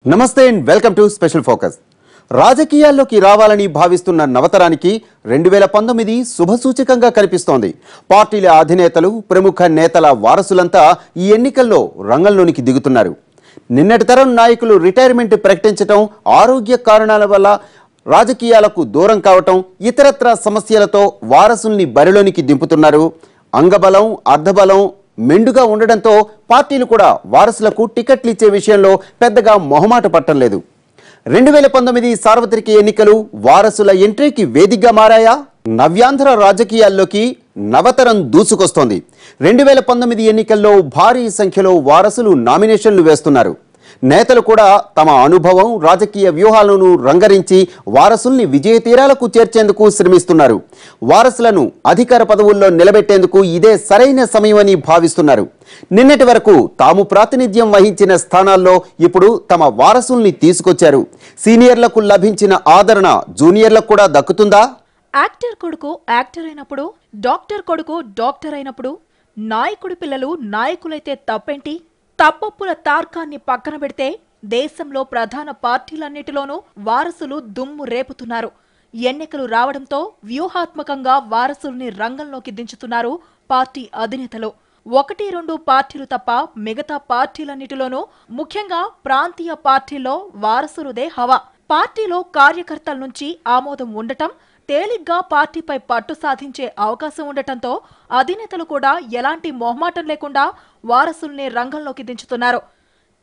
నమస్తే and welcome to special focus. రాజకీయాల్లోకి రావాలని భావిస్తున్న నవతరానికి 2019 శుభసూచకంగా కనిపిస్తోంది. పార్టీల అధినేతలు, ప్రముఖ నేతల వారసులంతా ఈ ఎన్నికల్లో రంగంలోనికి దిగుతున్నారు. నిన్నటి తరం నాయకులు రిటైర్మెంట్ ప్రకటించడం, ఆరోగ్య కారణాల వల్ల రాజకీయాలకు దూరం కావటం, ఇతరత్ర సమస్యలతో వారసుల్ని బరిలోనికి దింపుతున్నారు. అంగబలం, అర్ధబలం మెండుగా ఉండడంతో పార్టీలు కూడా వారసులకు టికెట్లు ఇచ్చే విషయంలో పెద్దగా మొహమాట పట్టం లేదు. 2019 సార్వత్రిక ఎన్నికలు వారసుల ఎంట్రీకి వేదికగా మారాయా? నవ్యాంధ్ర రాజకీయాల్లోకి నవతరం దూసుకొస్తోంది. 2019 ఎన్నికల్లో భారీ సంఖ్యలో వారసులు నామినేషన్లు వేస్తున్నారు. నేతలు కూడా తమ అనుభవం, రాజకీయ వ్యూహాలను రంగరించి వారసుల్ని విజయ తీరాలకు చేర్చేందుకు శ్రమిస్తున్నారు. వారసులను అధికార పదవుల్లో నిలబెట్టేందుకు ఇదే సరైన సమయమని భావిస్తున్నారు. నిన్నటి వరకు తాము ప్రాతినిధ్యం వహించిన స్థానాల్లో ఇప్పుడు తమ వారసుల్ని తీసుకొచ్చారు. సీనియర్లకు లభించిన ఆదరణ జూనియర్లకు కూడా దక్కుతుందా? యాక్టర్ కొడుకు యాక్టర్ అయినప్పుడు, డాక్టర్ కొడుకు డాక్టర్ అయినప్పుడు, నాయకుడి పిల్లలు నాయకులైతే తప్పేంటి? తప్పొప్పుల తార్కాన్ని పక్కన పెడితే దేశంలో ప్రధాన పార్టీలన్నిటిలోనూ వారసులు దుమ్ము రేపుతున్నారు. ఎన్నికలు రావడంతో వ్యూహాత్మకంగా వారసుల్ని రంగంలోకి దించుతున్నారు పార్టీ అధినేతలు. 1-2 పార్టీలు తప్ప మిగతా పార్టీలన్నిటిలోనూ, ముఖ్యంగా ప్రాంతీయ పార్టీల్లో వారసులుదే హవా. పార్టీలో కార్యకర్తల నుంచి ఆమోదం ఉండటం, తేలిగ్గా పార్టీపై పట్టు సాధించే అవకాశం ఉండటంతో అధినేతలు కూడా ఎలాంటి మొహమాటం లేకుండా వారసుల్ని రంగంలోకి దించుతున్నారు.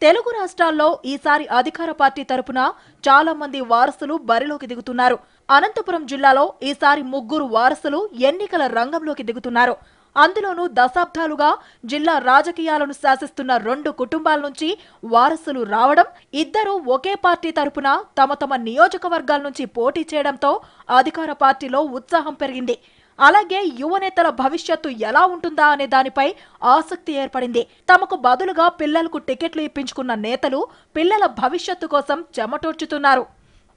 తెలుగు రాష్ట్రాల్లో ఈసారి అధికార పార్టీ తరపున చాలా మంది వారసులు బరిలోకి దిగుతున్నారు. అనంతపురం జిల్లాలో ఈసారి 3 వారసులు ఎన్నికల రంగంలోకి దిగుతున్నారు. అందులోనూ దశాబ్దాలుగా జిల్లా రాజకీయాలను శాసిస్తున్న 2 కుటుంబాల నుంచి వారసులు రావడం, ఇద్దరు ఒకే పార్టీ తరపున తమ తమ నియోజకవర్గాల నుంచి పోటీ చేయడంతో అధికార పార్టీలో ఉత్సాహం పెరిగింది. అలాగే యువనేతల భవిష్యత్తు ఎలా ఉంటుందా అనే దానిపై ఆసక్తి ఏర్పడింది. తమకు బదులుగా పిల్లలకు టికెట్లు ఇప్పించుకున్న నేతలు పిల్లల భవిష్యత్తు కోసం చెమటోడ్చుతున్నారు.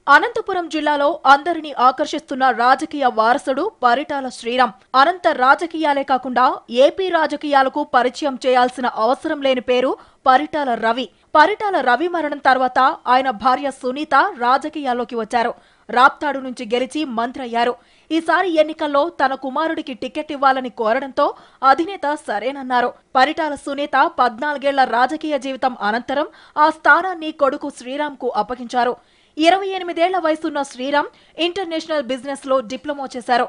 అనంతపురం జిల్లాలో అందరినీ ఆకర్షిస్తున్న రాజకీయ వారసుడు పరిటాల శ్రీరామ్. అనంత రాజకీయాలే కాకుండా ఏపీ రాజకీయాలకు పరిచయం చేయాల్సిన అవసరం లేని పేరు పరిటాల రవి. పరిటాల రవి మరణం తర్వాత ఆయన భార్య సునీత రాజకీయాల్లోకి వచ్చారు. రాప్తాడు నుంచి గెలిచి మంత్రి అయ్యారు. ఈసారి ఎన్నికల్లో తన కుమారుడికి టికెట్ ఇవ్వాలని కోరడంతో అధినేత సరేనన్నారు. పరిటాల సునీత 14 ఏళ్ల రాజకీయ జీవితం అనంతరం ఆ స్థానాన్ని కొడుకు శ్రీరామ్కు అప్పగించారు. 28 ఏళ్ల వయసున్న శ్రీరామ్ ఇంటర్నేషనల్ బిజినెస్ లో డిప్లొమా చేశారు.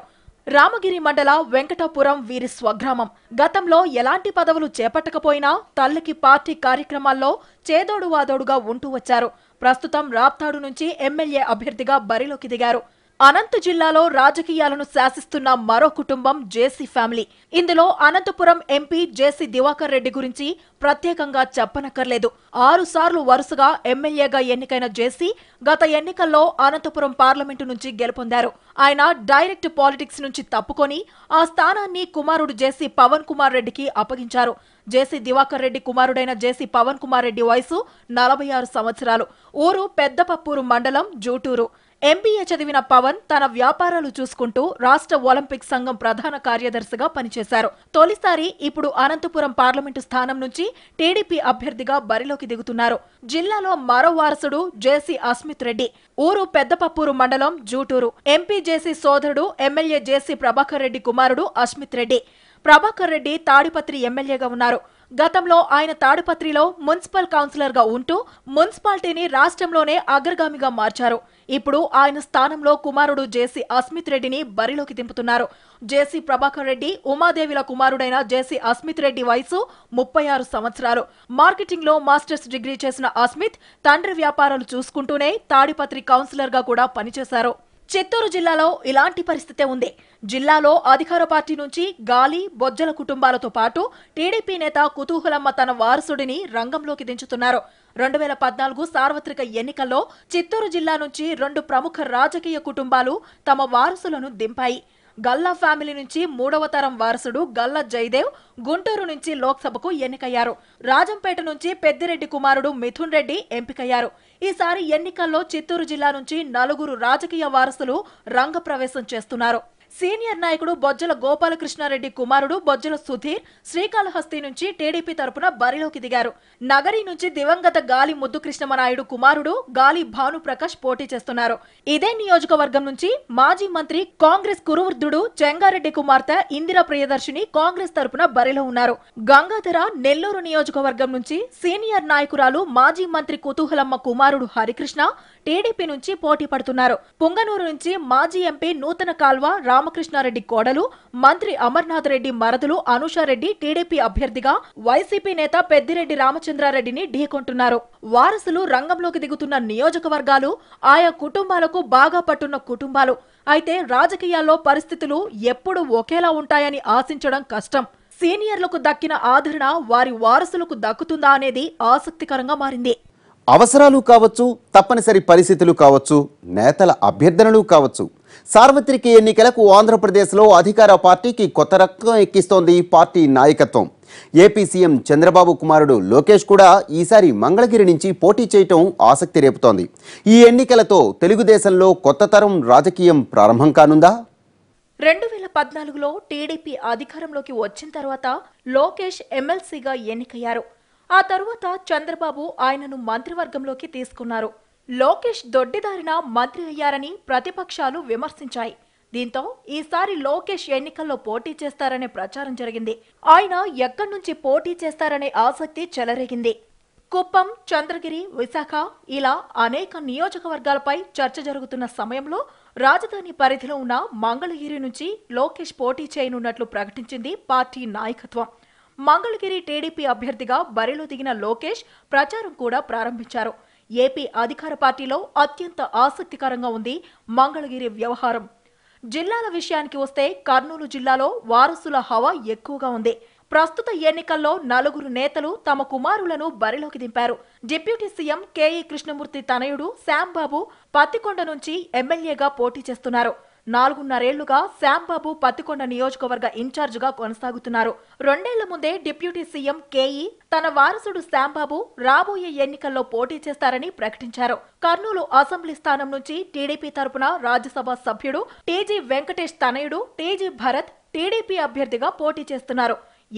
రామగిరి మండల వెంకటాపురం వీరి స్వగ్రామం. గతంలో ఎలాంటి పదవులు చేపట్టకపోయినా తల్లికి పార్టీ కార్యక్రమాల్లో చేదోడు వాదోడుగా ఉంటూ వచ్చారు. ప్రస్తుతం రాప్తాడు నుంచి ఎమ్మెల్యే అభ్యర్థిగా బరిలోకి దిగారు. అనంత జిల్లాలో రాజకీయాలను శాసిస్తున్న మరో కుటుంబం జేసీ ఫ్యామిలీ. ఇందులో అనంతపురం ఎంపీ జేసీ దివాకర్ రెడ్డి గురించి ప్రత్యేకంగా చెప్పనక్కర్లేదు. 6 సార్లు వరుసగా ఎమ్మెల్యేగా ఎన్నికైన జేసీ గత ఎన్నికల్లో అనంతపురం పార్లమెంటు నుంచి గెలుపొందారు. ఆయన డైరెక్ట్ పాలిటిక్స్ నుంచి తప్పుకొని ఆ స్థానాన్ని కుమారుడు జేసీ పవన్ కుమార్ రెడ్డికి అప్పగించారు. జేసీ దివాకర్ రెడ్డి కుమారుడైన జేసీ పవన్ కుమార్ రెడ్డి వయసు 46 సంవత్సరాలు. ఊరు పెద్దపప్పూరు మండలం జూటూరు. ఎంబీఏ చదివిన పవన్ తన వ్యాపారాలు చూసుకుంటూ రాష్ట్ర ఒలింపిక్ సంఘం ప్రధాన కార్యదర్శిగా పనిచేశారు. తొలిసారి ఇప్పుడు అనంతపురం పార్లమెంటు స్థానం నుంచి టీడీపీ అభ్యర్థిగా బరిలోకి దిగుతున్నారు. జిల్లాలో మరో వారసుడు జేసీ అస్మిత్ రెడ్డి. ఊరు పెద్దపప్పూరు మండలం జూటూరు. ఎంపీ జేసీ సోదరుడు ఎమ్మెల్యే జేసీ ప్రభాకర్ రెడ్డి కుమారుడు అస్మిత్ రెడ్డి. ప్రభాకర్ రెడ్డి తాడిపత్రి ఎమ్మెల్యేగా ఉన్నారు. గతంలో ఆయన తాడిపత్రిలో మున్సిపల్ కౌన్సిలర్ గా ఉంటూ మున్సిపాలిటీని రాష్ట్రంలోనే అగ్రగామిగా మార్చారు. ఇప్పుడు ఆయన స్థానంలో కుమారుడు జేసీ అస్మిత్ రెడ్డిని బరిలోకి దింపుతున్నారు. జేసీ ప్రభాకర్ రెడ్డి ఉమాదేవిల కుమారుడైన జేసీ అస్మిత్ రెడ్డి వయసు 36 సంవత్సరాలు. మార్కెటింగ్ లో మాస్టర్స్ డిగ్రీ చేసిన అస్మిత్ తండ్రి వ్యాపారాలు చూసుకుంటూనే తాడిపత్రి కౌన్సిలర్ గా కూడా పనిచేశారు. చిత్తూరు జిల్లాలో ఇలాంటి పరిస్థితే ఉంది. జిల్లాలో అధికార పార్టీ నుంచి గాలి, బొజ్జల కుటుంబాలతో పాటు టీడీపీ నేత కుతూహలమ్మ తన వారసుడిని రంగంలోకి దించుతున్నారు. 2014 సార్వత్రిక ఎన్నికల్లో చిత్తూరు జిల్లా నుంచి 2 ప్రముఖ రాజకీయ కుటుంబాలు తమ వారసులను దింపాయి. గల్లా ఫ్యామిలీ నుంచి 3వ తరం వారసుడు గల్లా జయదేవ్ గుంటూరు నుంచి లోక్సభకు ఎన్నికయ్యారు. రాజంపేట నుంచి పెద్దిరెడ్డి కుమారుడు మిథున్ రెడ్డి ఎంపికయ్యారు. ఈసారి ఎన్నికల్లో చిత్తూరు జిల్లా నుంచి 4 రాజకీయ వారసులు రంగప్రవేశం చేస్తున్నారు. సీనియర్ నాయకుడు బొజ్జల గోపాలకృష్ణారెడ్డి కుమారుడు బొజ్జల సుధీర్ శ్రీకాళహస్తి నుంచి టీడీపీ తరపున బరిలోకి దిగారు. నగరి నుంచి దివంగత గాలి ముద్దుకృష్ణమనాయుడు కుమారుడు గాలి భానుప్రకాష్ పోటీ చేస్తున్నారు. ఇదే నియోజకవర్గం నుంచి మాజీ మంత్రి కాంగ్రెస్ కురువృద్ధుడు చెంగారెడ్డి కుమార్తె ఇందిరా ప్రియదర్శిని కాంగ్రెస్ తరపున బరిలో ఉన్నారు. గంగాధర నెల్లూరు నియోజకవర్గం నుంచి సీనియర్ నాయకురాలు మాజీ మంత్రి కుతూహలమ్మ కుమారుడు హరికృష్ణ టీడీపీ నుంచి పోటీ పడుతున్నారు. పుంగనూరు నుంచి మాజీ ఎంపీ నూతన కాల్వ రామకృష్ణారెడ్డి కోడలు మంత్రి అమర్నాథ్ రెడ్డి మరదలు అనూషారెడ్డి టీడీపీ అభ్యర్థిగా, వైసీపీ నేత పెద్దిరెడ్డి రామచంద్రారెడ్డిని ఢీకొంటున్నారు. వారసులు రంగంలోకి దిగుతున్న నియోజకవర్గాలు, ఆయా కుటుంబాలకు బాగా పట్టున్న కుటుంబాలు. అయితే రాజకీయాల్లో పరిస్థితులు ఎప్పుడు ఒకేలా ఉంటాయని ఆశించడం కష్టం. సీనియర్లకు దక్కిన ఆదరణ వారి వారసులకు దక్కుతుందా అనేది ఆసక్తికరంగా మారింది. అవసరాలు కావచ్చు, తప్పనిసరి పరిస్థితులు కావచ్చు, నేతల అభ్యర్థనలు కావచ్చు, సార్వత్రిక ఎన్నికలకు ఆంధ్రప్రదేశ్లో అధికార పార్టీకి కొత్త రక్తం ఎక్కిస్తోంది పార్టీ నాయకత్వం. ఏపీ సీఎం చంద్రబాబు కుమారుడు లోకేష్ కూడా ఈసారి మంగళగిరి నుంచి పోటీ చేయటం ఆసక్తి రేపుతోంది. ఈ ఎన్నికలతో తెలుగుదేశంలో కొత్త తరం రాజకీయం ప్రారంభం కానుందా? 2014లో టీడీపీ అధికారంలోకి వచ్చిన తర్వాత లోకేష్ ఎమ్మెల్సీగా ఎన్నికయ్యారు. ఆ తరువాత చంద్రబాబు ఆయనను మంత్రివర్గంలోకి తీసుకున్నారు. లోకేష్ దొడ్డిదారిన మంత్రి అయ్యారని ప్రతిపక్షాలు విమర్శించాయి. దీంతో ఈసారి లోకేష్ ఎన్నికల్లో పోటీ చేస్తారనే ప్రచారం జరిగింది. ఆయన ఎక్కడి నుంచి పోటీ చేస్తారనే ఆసక్తి చెలరేగింది. కుప్పం, చంద్రగిరి, విశాఖ ఇలా అనేక నియోజకవర్గాలపై చర్చ జరుగుతున్న సమయంలో రాజధాని పరిధిలో ఉన్న మంగళగిరి నుంచి లోకేష్ పోటీ చేయనున్నట్లు ప్రకటించింది పార్టీ నాయకత్వం. మంగళగిరి టీడీపీ అభ్యర్థిగా బరిలో దిగిన లోకేష్ ప్రచారం కూడా ప్రారంభించారు. ఏపీ అధికార పార్టీలో అత్యంత ఆసక్తికరంగా ఉంది మంగళగిరి వ్యవహారం. జిల్లాల విషయానికి వస్తే కర్నూలు జిల్లాలో వారసుల హవా ఎక్కువగా ఉంది. ప్రస్తుత ఎన్నికల్లో 4 నేతలు తమ కుమారులను బరిలోకి దింపారు. డిప్యూటీ సీఎం కేఈ కృష్ణమూర్తి తనయుడు శ్యాంబాబు పత్తికొండ నుంచి ఎమ్మెల్యేగా పోటీ చేస్తున్నారు. 4.5 ఏళ్లుగా శ్యాంబాబు పత్తికొండ నియోజకవర్గ ఇన్ఛార్జిగా కొనసాగుతున్నారు. 2 ఏళ్ల ముందే డిప్యూటీ సీఎం కేఈ తన వారసుడు శ్యాంబాబు రాబోయే ఎన్నికల్లో పోటీ చేస్తారని ప్రకటించారు. కర్నూలు అసెంబ్లీ స్థానం నుంచి టీడీపీ తరపున రాజ్యసభ సభ్యుడు టీజీ వెంకటేష్ తనయుడు టీజీ భరత్ టీడీపీ అభ్యర్థిగా పోటీ చేస్తున్నారు.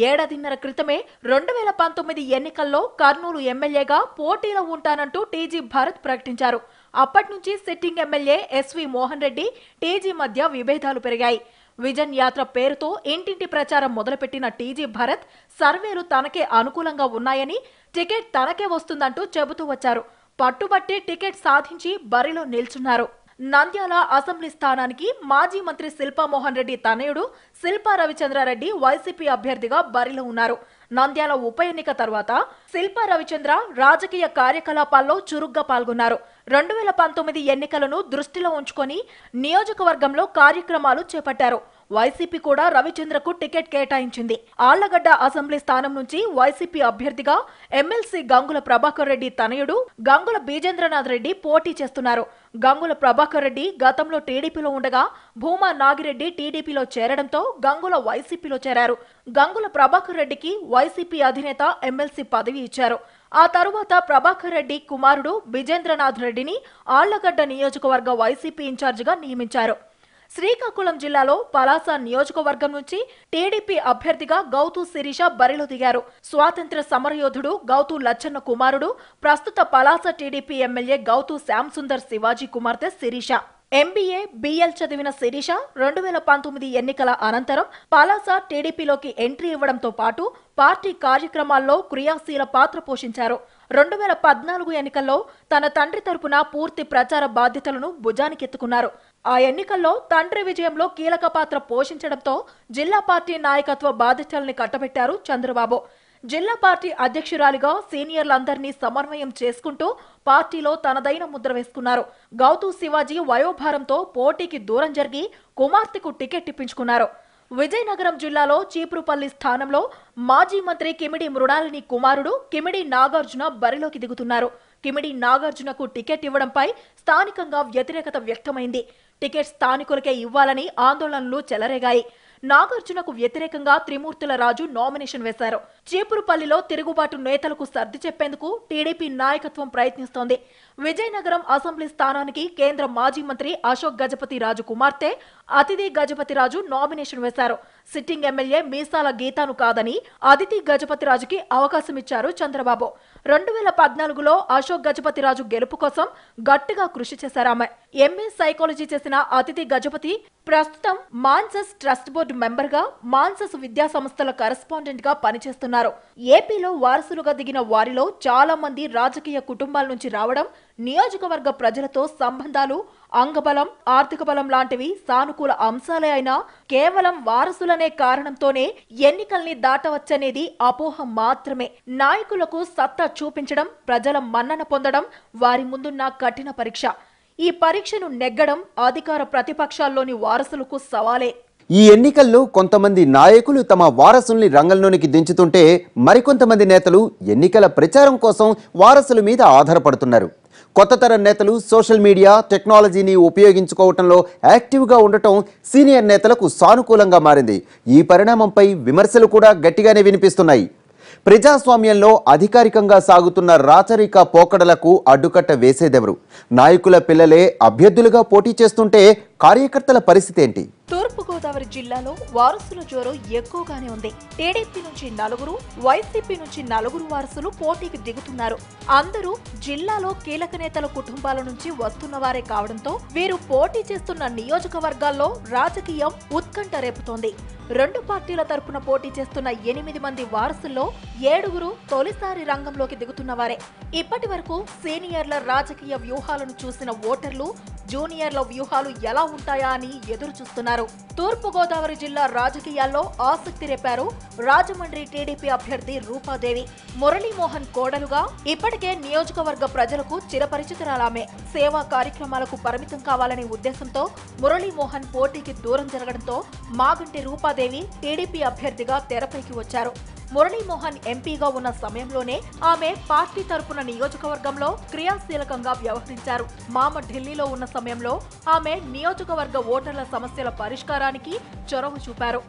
ఏడాదిన్నర క్రితమే 2019 ఎన్నికల్లో కర్నూలు ఎమ్మెల్యేగా పోటీలో ఉంటానంటూ టీజీ భరత్ ప్రకటించారు. అప్పటి నుంచి సిట్టింగ్ ఎమ్మెల్యే ఎస్వి మోహన్ రెడ్డి, టీజీ మధ్య విభేదాలు పెరిగాయి. విజన్ యాత్ర పేరుతో ఇంటింటి ప్రచారం మొదలుపెట్టిన టీజీ భరత్ సర్వేలు తనకే అనుకూలంగా ఉన్నాయని, టికెట్ తనకే వస్తుందంటూ చెబుతూ వచ్చారు. పట్టుబట్టి టికెట్ సాధించి బరిలో నిల్చున్నారు. నంద్యాల అసెంబ్లీ స్థానానికి మాజీ మంత్రి శిల్పా మోహన్ రెడ్డి తనయుడు శిల్పా రవిచంద్రారెడ్డి వైసీపీ అభ్యర్థిగా బరిలో ఉన్నారు. నంద్యాల ఉప ఎన్నిక తర్వాత శిల్పా రవిచంద్ర రాజకీయ కార్యకలాపాల్లో చురుగ్గా పాల్గొన్నారు. 2019 ఎన్నికలను దృష్టిలో ఉంచుకొని నియోజకవర్గంలో కార్యక్రమాలు చేపట్టారు. వైసీపీ కూడా రవిచంద్రకు టికెట్ కేటాయించింది. ఆళ్లగడ్డ అసెంబ్లీ స్థానం నుంచి వైసీపీ అభ్యర్థిగా ఎమ్మెల్సీ గంగుల ప్రభాకర్ రెడ్డి తనయుడు గంగుల బీజేంద్రనాథ్ రెడ్డి పోటీ చేస్తున్నారు. గంగుల ప్రభాకర్ రెడ్డి గతంలో టీడీపీలో ఉండగా భూమా నాగిరెడ్డి టీడీపీలో చేరడంతో గంగుల వైసీపీలో చేరారు. గంగుల ప్రభాకర్ రెడ్డికి వైసీపీ అధినేత ఎమ్మెల్సీ పదవి ఇచ్చారు. ఆ తరువాత ప్రభాకర్ రెడ్డి కుమారుడు బిజేంద్రనాథ్ రెడ్డిని ఆళ్లగడ్డ నియోజకవర్గ వైసీపీ ఇన్ఛార్జిగా నియమించారు. శ్రీకాకుళం జిల్లాలో పలాస నియోజకవర్గం నుంచి టీడీపీ అభ్యర్థిగా గౌతు శిరీష బరిలో దిగారు. స్వాతంత్ర సమరయోధుడు గౌతు లచ్చన్న కుమారుడు, ప్రస్తుత పలాస టీడీపీ ఎమ్మెల్యే గౌతు శ్యామ్ సుందర్ శివాజీ కుమార్తె శిరీష. ఎంబీఏ, బిఎల్ చదివిన శిరీష 2019 ఎన్నికల అనంతరం పలాస టీడీపీలోకి ఎంట్రీ ఇవ్వడంతో పాటు పార్టీ కార్యక్రమాల్లో క్రియాశీల పాత్ర పోషించారు. 2014 ఎన్నికల్లో తన తండ్రి తరపున పూర్తి ప్రచార బాధ్యతలను భుజానికెత్తుకున్నారు. ఆ ఎన్నికల్లో తండ్రి విజయంలో కీలక పాత్ర పోషించడంతో జిల్లా పార్టీ నాయకత్వ బాధ్యతల్ని కట్టబెట్టారు చంద్రబాబు. జిల్లా పార్టీ అధ్యక్షురాలిగా సీనియర్లందరినీ సమన్వయం చేసుకుంటూ పార్టీలో తనదైన ముద్ర వేసుకున్నారు. గౌతు శివాజీ వయోభారంతో పోటీకి దూరం జరిగి కుమార్తెకు టికెట్ ఇప్పించుకున్నారు. విజయనగరం జిల్లాలో చీపురుపల్లి స్థానంలో మాజీ మంత్రి కిమిడి మృణాలిని కుమారుడు కిమిడి నాగార్జున బరిలోకి దిగుతున్నారు. కిమిడి నాగార్జునకు టికెట్ ఇవ్వడంపై స్థానికంగా వ్యతిరేకత వ్యక్తమైంది. టికెట్ స్థానికులకే ఇవ్వాలని ఆందోళనలు చెలరేగాయి. నాగార్జునకు వ్యతిరేకంగా త్రిమూర్తుల రాజు నామినేషన్ వేశారు. చీపురుపల్లిలో తిరుగుబాటు నేతలకు సర్ది చెప్పేందుకు టీడీపీ నాయకత్వం ప్రయత్నిస్తోంది. విజయనగరం అసెంబ్లీ స్థానానికి కేంద్ర మాజీ మంత్రి అశోక్ గజపతి రాజు కుమార్తె అతిథి గజపతి రాజు నామినేషన్ వేశారు. సిట్టింగ్ ఎమ్మెల్యే మీసాల గీతాను కాదని అతిథి గజపతి రాజుకి అవకాశం ఇచ్చారు చంద్రబాబు. 2014లో అశోక్ గజపతి రాజు గెలుపు కోసం గట్టిగా కృషి చేశారామె. ఎంఏ సైకాలజీ చేసిన అతిథి గజపతి ప్రస్తుతం మాన్సస్ ట్రస్ట్ బోర్డు మెంబర్ గా, మాన్సస్ విద్యా సంస్థల కరెస్పాండెంట్ గా పనిచేస్తున్నారు. ఏపీలో వారసులుగా దిగిన వారిలో చాలా మంది రాజకీయ కుటుంబాల నుంచి రావడం, నియోజకవర్గ ప్రజలతో సంబంధాలు, అంగబలం, ఆర్థిక బలం లాంటివి సానుకూల అంశాలే అయినా కేవలం వారసులనే కారణంతోనే ఎన్నికల్ని దాటవచ్చనేది అపోహ మాత్రమే. నాయకులకు సత్తా చూపించడం, ప్రజల మన్నన పొందడం వారి ముందున్న కఠిన పరీక్ష. ఈ పరీక్షను నెగ్గడం అధికార ప్రతిపక్షాల్లోని వారసులకు సవాలే. ఈ ఎన్నికల్లో కొంతమంది నాయకులు తమ వారసుల్ని రంగంలోనికి దించుతుంటే మరికొంతమంది నేతలు ఎన్నికల ప్రచారం కోసం వారసుల మీద ఆధారపడుతున్నారు. కొత్త తరం నేతలు సోషల్ మీడియా టెక్నాలజీని ఉపయోగించుకోవటంలో యాక్టివ్గా ఉండటం సీనియర్ నేతలకు సానుకూలంగా మారింది. ఈ పరిణామంపై విమర్శలు కూడా గట్టిగానే వినిపిస్తున్నాయి. ప్రజాస్వామ్యంలో అధికారికంగా సాగుతున్న రాచరిక పోకడలకు అడ్డుకట్ట వేసేదెవరు? నాయకుల పిల్లలే అభ్యర్థులుగా పోటీ చేస్తుంటే కార్యకర్తల పరిస్థితి ఏంటి? తూర్పుగోదావరి జిల్లాలో వారసుల జోరు ఎక్కువగానే ఉంది. టీడీపీ నుంచి 4, వైసీపీ నుంచి 4 వారసులు పోటీకి దిగుతున్నారు. అందరూ జిల్లాలో కీలక నేతల కుటుంబాల నుంచి వస్తున్నవారే కావడంతో వీరు పోటీ చేస్తున్న నియోజకవర్గాల్లో రాజకీయం ఉత్కంఠ రేపుతోంది. 2 పార్టీల తరపున పోటీ చేస్తున్న 8 మంది వారసుల్లో 7 తొలిసారి రంగంలోకి దిగుతున్నవారే. ఇప్పటి వరకు సీనియర్ల రాజకీయ వ్యూహాలను చూసిన ఓటర్లు జూనియర్ల వ్యూహాలు ఎలా ఉంటాయా అని ఎదురు చూస్తున్నారు. తూర్పుగోదావరి జిల్లా రాజకీయాల్లో ఆసక్తి రేపారు రాజమండ్రి టీడీపీ అభ్యర్థి రూపాదేవి. మురళీమోహన్ కోడలుగా ఇప్పటికే నియోజకవర్గ ప్రజలకు చిరపరిచితురాలామే. సేవా కార్యక్రమాలకు పరిమితం కావాలనే ఉద్దేశంతో మురళీమోహన్ పోటీకి దూరం జరగడంతో మాగంటి రూపాదేవి టీడీపీ అభ్యర్థిగా తెరపైకి వచ్చారు. మురళీమోహన్ ఎంపీగా ఉన్న సమయంలోనే ఆమె పార్టీ తరపున నియోజకవర్గంలో క్రియాశీలకంగా వ్యవహరించారు. మామ ఢిల్లీలో ఉన్న సమయంలో ఆమె నియోజకవర్గ ఓటర్ల సమస్యల పరిష్కారానికి చొరవ చూపారు.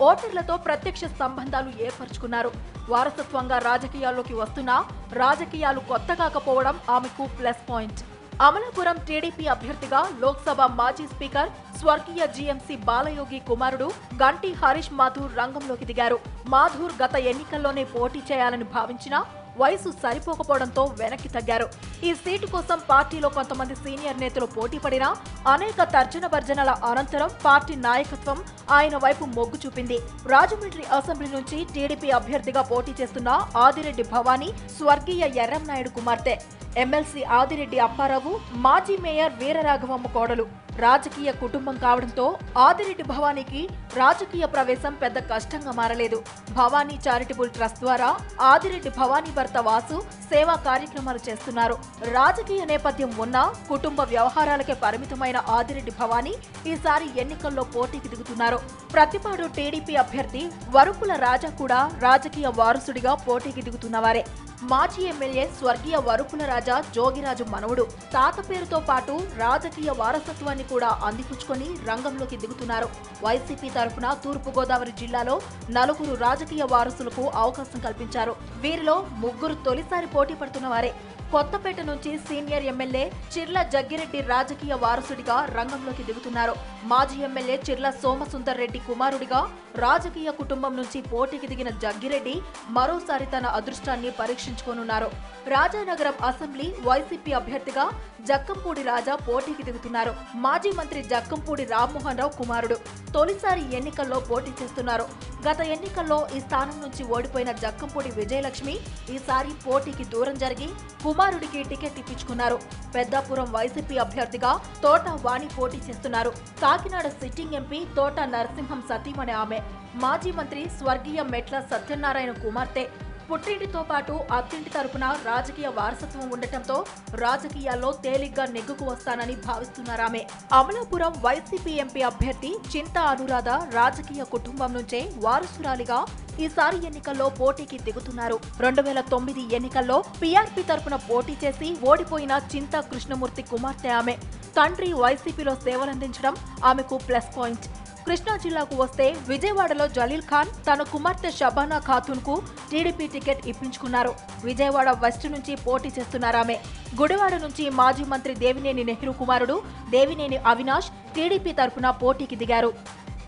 ఓటర్లతో ప్రత్యక్ష సంబంధాలు ఏర్పరచుకున్నారు. వారసత్వంగా రాజకీయాల్లోకి వస్తున్నా రాజకీయాలు కొత్త కాకపోవడం ఆమెకు ప్లస్ పాయింట్. అమలాపురం టీడీపీ అభ్యర్థిగా లోక్సభ మాజీ స్పీకర్ స్వర్గీయ జీఎంసీ బాలయోగి కుమారుడు గంటి హరీష్ మాథూర్ రంగంలోకి దిగారు. మాథూర్ గత ఎన్నికల్లోనే పోటీ చేయాలని భావించినా వయసు సరిపోకపోవడంతో వెనక్కి తగ్గారు. ఈ సీటు కోసం పార్టీలో కొంతమంది సీనియర్ నేతలు పోటీ పడినా అనేక తర్జన భర్జనల అనంతరం పార్టీ నాయకత్వం ఆయన వైపు మొగ్గు చూపింది. రాజమండ్రి అసెంబ్లీ నుంచి టీడీపీ అభ్యర్థిగా పోటీ చేస్తున్న ఆదిరెడ్డి భవానీ స్వర్గీయ ఎర్రంనాయుడు కుమార్తె. ఎమ్మెల్సీ ఆదిరెడ్డి అప్పారావు మాజీ మేయర్ వీరరాఘవమ్మ కోడలు. రాజకీయ కుటుంబం కావడంతో ఆదిరెడ్డి భవానీకి రాజకీయ ప్రవేశం పెద్ద కష్టంగా మారలేదు. భవానీ చారిటబుల్ ట్రస్ట్ ద్వారా ఆదిరెడ్డి భవానీ భర్త వాసు సేవా కార్యక్రమాలు చేస్తున్నారు. రాజకీయ నేపథ్యం ఉన్నా కుటుంబ వ్యవహారాలకే పరిమితమైన ఆదిరెడ్డి భవానీ ఈసారి ఎన్నికల్లో పోటీకి దిగుతున్నారు. ప్రతిపాడు టీడీపీ అభ్యర్థి వరుపుల రాజా కూడా రాజకీయ వారసుడిగా పోటీకి దిగుతున్నవారే. మాజీ ఎమ్మెల్యే స్వర్గీయ వరుపుల రాజా జోగిరాజు మనవుడు. తాత పేరుతో పాటు రాజకీయ వారసత్వాన్ని కూడా అందిపుచ్చుకొని రంగంలోకి దిగుతున్నారు. వైసీపీ తరఫున తూర్పుగోదావరి జిల్లాలో 4 రాజకీయ వారసులకు అవకాశం కల్పించారు. వీరిలో 3 తొలిసారి పోటీ పడుతున్న వారే. కొత్తపేట నుంచి సీనియర్ ఎమ్మెల్యే చిర్ల జగ్గిరెడ్డి రాజకీయ వారసుడిగా రంగంలోకి దిగుతున్నారు. మాజీ ఎమ్మెల్యే చిర్ల సోమసుందర్ రెడ్డి కుమారుడిగా రాజకీయ కుటుంబం నుంచి పోటీకి దిగిన జగ్గిరెడ్డి మరోసారి తన అదృష్టాన్ని పరీక్షించుకోనున్నారు. రాజానగరం అసెంబ్లీ వైసీపీ అభ్యర్థిగా జక్కంపూడి రాజా పోటీకి దిగుతున్నారు. మాజీ మంత్రి జక్కంపూడి రామ్మోహన్ రావు కుమారుడు. తొలిసారి ఎన్నికల్లో పోటీ చేస్తున్నారు. గత ఎన్నికల్లో ఈ స్థానం నుంచి ఓడిపోయిన జక్కంపూడి విజయలక్ష్మి ఈసారి పోటీకి దూరం జరిగి కుమారుడికి టికెట్ ఇప్పించుకున్నారు. పెద్దాపురం వైసీపీ అభ్యర్థిగా తోట వాణి పోటీ చేస్తున్నారు. కాకినాడ సిట్టింగ్ ఎంపీ తోట నరసింహం సతీమణి ఆమె. మాజీ మంత్రి స్వర్గీయ మెట్ల సత్యనారాయణ కుమార్తె. పుట్టింటితో పాటు అత్తింటి తరపున రాజకీయ వారసత్వం ఉండటంతో రాజకీయాల్లో తేలిగ్గా నెగ్గుకు వస్తానని భావిస్తున్నారామె. అమలాపురం వైసీపీ ఎంపీ అభ్యర్థి చింతా అనురాధ రాజకీయ కుటుంబం నుంచే వారసురాలిగా ఈసారి ఎన్నికల్లో పోటీకి దిగుతున్నారు. 2009 ఎన్నికల్లో పీఆర్పీ తరపున పోటీ చేసి ఓడిపోయిన చింతా కృష్ణమూర్తి కుమార్తె ఆమె. తండ్రి వైసీపీలో సేవలందించడం ఆమెకు ప్లస్ పాయింట్. కృష్ణా జిల్లాకు వస్తే విజయవాడలో జలీల్ ఖాన్ తన కుమార్తె షబానా ఖాతున్ కు టీడీపీ టికెట్ ఇప్పించుకున్నారు. విజయవాడ వెస్ట్ నుంచి పోటీ చేస్తున్నారామె. గుడివాడ నుంచి మాజీ మంత్రి దేవినేని నెహ్రూ కుమారుడు దేవినేని అవినాష్ టీడీపీ తరఫున పోటీకి దిగారు.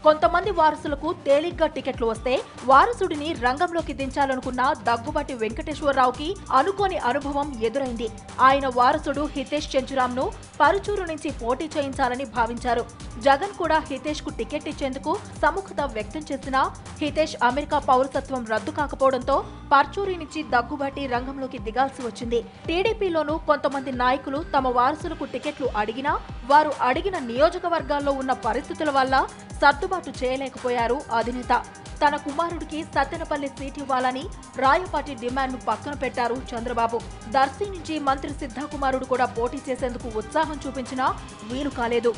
కొంతమంది వారసులకు తేలిగ్గా టికెట్లు వస్తే వారసుడిని రంగంలోకి దించాలనుకున్న దగ్గుబాటి వెంకటేశ్వరరావుకి అనుకోని అనుభవం ఎదురైంది. ఆయన వారసుడు హితేష్ చెంచురాంను పరుచూరు నుంచి పోటీ చేయించాలని భావించారు. జగన్ కూడా హితేష్ కు టికెట్ ఇచ్చేందుకు సముఖత వ్యక్తం చేసినా హితేష్ అమెరికా పౌరసత్వం రద్దు కాకపోవడంతో పర్చూరి నుంచి దగ్గుబాటి రంగంలోకి దిగాల్సి వచ్చింది. టీడీపీలోనూ కొంతమంది నాయకులు తమ వారసులకు టికెట్లు అడిగినా వారు అడిగిన నియోజకవర్గాల్లో ఉన్న పరిస్థితుల వల్ల సర్దుబాటు చేయలేకపోయారు అధినేత. తన కుమారుడికి సత్తెనపల్లి సీట్ ఇవ్వాలని రాయపాటి డిమాండ్ను పక్కన పెట్టారు చంద్రబాబు. దర్శి నుంచి మంత్రి సిద్ధాకుమారుడు కూడా పోటీ చేసేందుకు ఉత్సాహం చూపించినా వీలు కాలేదు.